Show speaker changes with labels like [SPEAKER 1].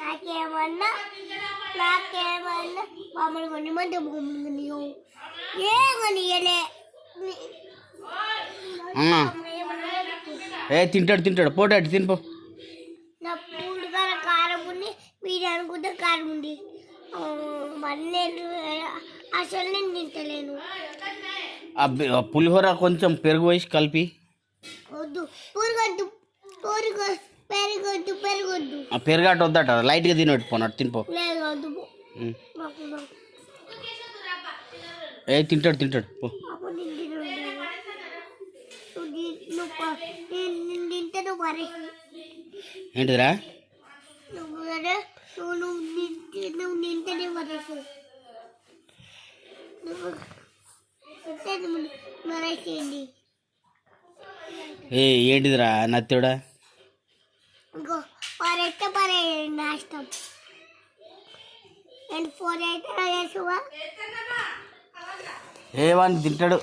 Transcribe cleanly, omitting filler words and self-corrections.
[SPEAKER 1] నాకేమన్నా మామూలు కొనిమంటే ఏమనియలే
[SPEAKER 2] తింటాడు పోటాడు తినిపో.
[SPEAKER 1] నా పూలు కారం ఉంది, మీరు అనుకుంటే కారం ఉంది. మళ్ళీ అసలు నేను తింటలేను.
[SPEAKER 2] పులిహోర కొంచెం పెరుగు వేసి కలిపి.
[SPEAKER 1] వద్దు పెరగొద్దు
[SPEAKER 2] పెరుగాట వద్దట, లైట్గా తినట్టు పోనట్టు తినిపో.
[SPEAKER 1] లేదు వద్దు.
[SPEAKER 2] తింటాడు పో. ఏంటిదిరా?
[SPEAKER 1] నువ్వు తింటేనే మరేసి మరేసేయండి.
[SPEAKER 2] ఏంటిదిరా నత్తుడా?
[SPEAKER 1] ఇంకో పరెట్ట నాష్టం అండ్ 4 అయితే
[SPEAKER 2] వాడిని తింటాడు.